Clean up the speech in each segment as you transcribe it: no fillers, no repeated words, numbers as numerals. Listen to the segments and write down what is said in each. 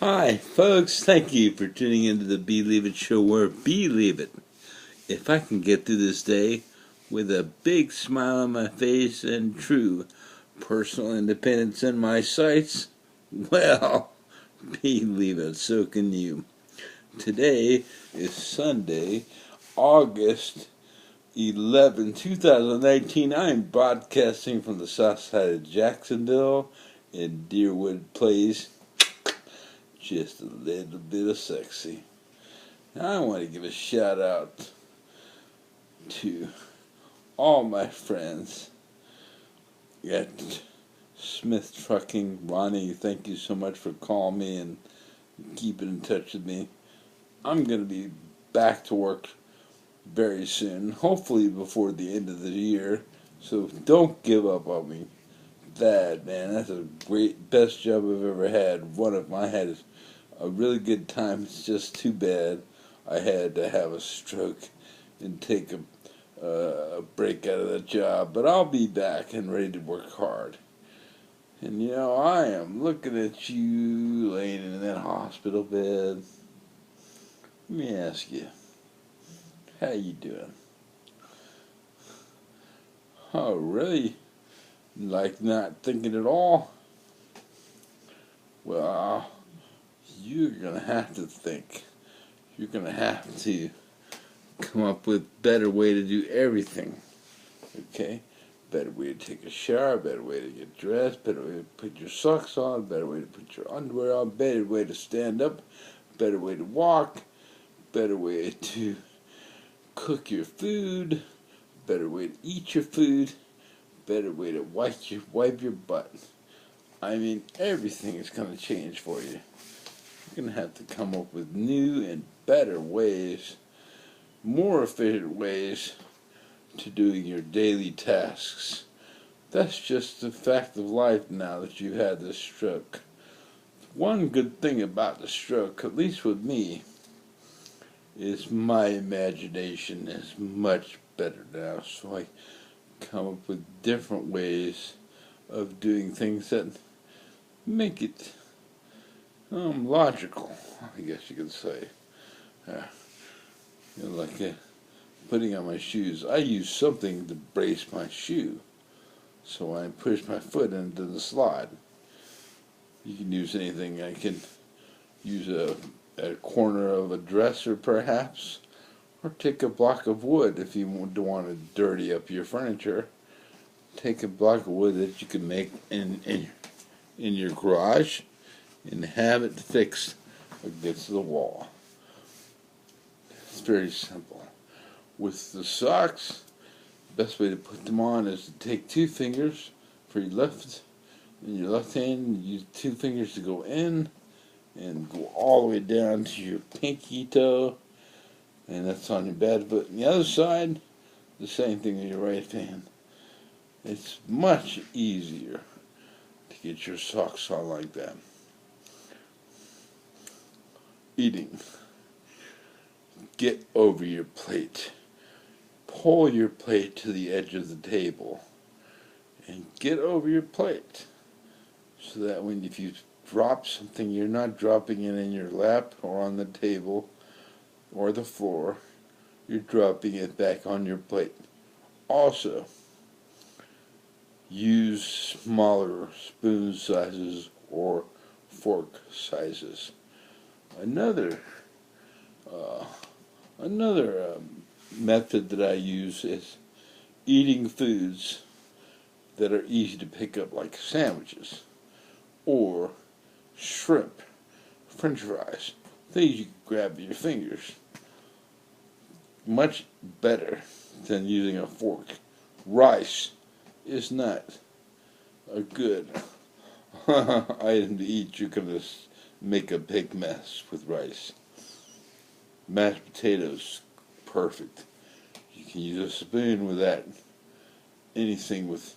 Hi, folks. Thank you for tuning into the B-Leav-it show where B-Leav-it. If I can get through this day with a big smile on my face and true personal independence in my sights, well, B-Leav-it, so can you. Today is Sunday, August 11, 2019. I'm broadcasting from the south side of Jacksonville in Deerwood Place. Just a little bit of sexy. Now I want to give a shout out to all my friends at Smith Trucking. Ronnie, thank you so much for calling me and keeping in touch with me. I'm going to be back to work very soon, hopefully before the end of the year, so don't give up on me. That, man, that's a best job I've ever had. One of my had is a really good time. It's just too bad I had to have a stroke and take a break out of that job. But I'll be back and ready to work hard. And you know, I am looking at you laying in that hospital bed. Let me ask you, how you doing? Oh, really? Like not thinking at all? Well, you're going to have to think. You're going to have to come up with a better way to do everything. Okay? Better way to take a shower, better way to get dressed, better way to put your socks on, better way to put your underwear on, better way to stand up, better way to walk, better way to cook your food, better way to eat your food, better way to wipe your butt. I mean, everything is going to change for you. You're going to have to come up with new and better ways, more efficient ways to doing your daily tasks. That's just the fact of life now that you've had this stroke. One good thing about the stroke, at least with me, is my imagination is much better now. So I come up with different ways of doing things that make it logical, I guess you could say. Like putting on my shoes. I use something to brace my shoe, so when I push my foot into the slide. You can use anything. I can use a corner of a dresser, perhaps, or take a block of wood if you want to dirty up your furniture. Take a block of wood that you can make in your garage and have it fixed against the wall. It's very simple. With the socks, the best way to put them on is to take two fingers for your left hand, use two fingers to go in and go all the way down to your pinky toe, and that's on your bad foot. And the other side, the same thing with your right hand. It's much easier to get your socks on like that. Eating. Get over your plate. Pull your plate to the edge of the table and get over your plate so that if you drop something, you're not dropping it in your lap or on the table or the floor. You're dropping it back on your plate. Also, use smaller spoon sizes or fork sizes. Another method that I use is eating foods that are easy to pick up, like sandwiches or shrimp, french fries, things you can grab with your fingers. Much better than using a fork. Rice is not a good item to eat. You're going to make a big mess with rice. Mashed potatoes, perfect. You can use a spoon with that. Anything with,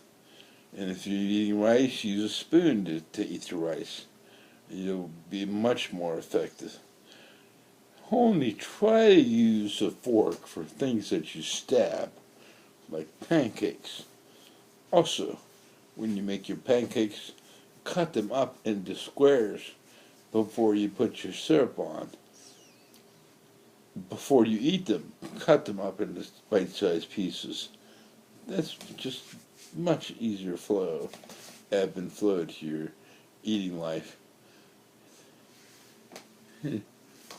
and if you're eating rice, use a spoon to eat the rice. You'll be much more effective. Only try to use a fork for things that you stab, like pancakes. Also, when you make your pancakes, cut them up into squares before you put your syrup on. Before you eat them, cut them up into bite-sized pieces. That's just much easier flow, ebb and flow to your eating life.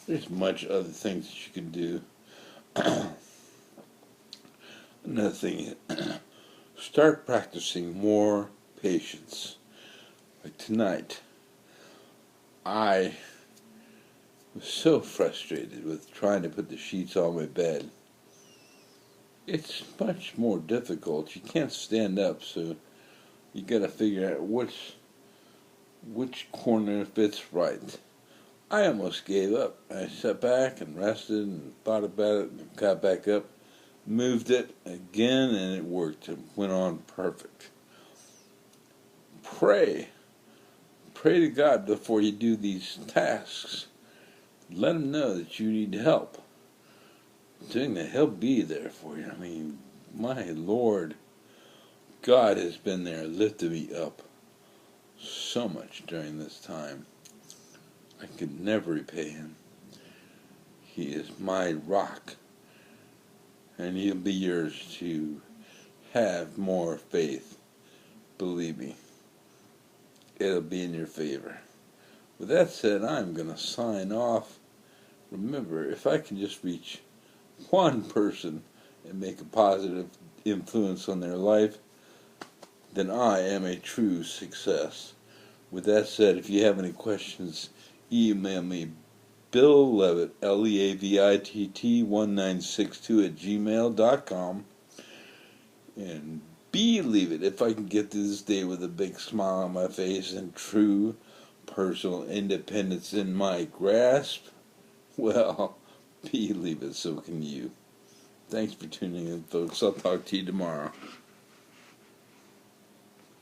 There's much other things that you can do. Another thing, start practicing more patience. Like tonight, I was so frustrated with trying to put the sheets on my bed. It's much more difficult. You can't stand up, so you gotta figure out which corner fits right. I almost gave up. I sat back and rested and thought about it and got back up, moved it again, and it worked. It went on perfect. Pray. Pray to God before you do these tasks. Let Him know that you need help. Doing that, He'll be there for you. I mean, my Lord, God has been there, lifted me up so much during this time. I could never repay Him. He is my rock, and He'll be yours to have more faith. Believe me, it'll be in your favor. With that said, I'm going to sign off. Remember, if I can just reach one person and make a positive influence on their life, then I am a true success. With that said, if you have any questions, email me B-Leav-itt, L-E-A-V-I-T-T 1962 @gmail.com, and B-Leav-itt, if I can get through this day with a big smile on my face and true personal independence in my grasp, well, B-Leav-itt, so can you. Thanks for tuning in, folks. I'll talk to you tomorrow.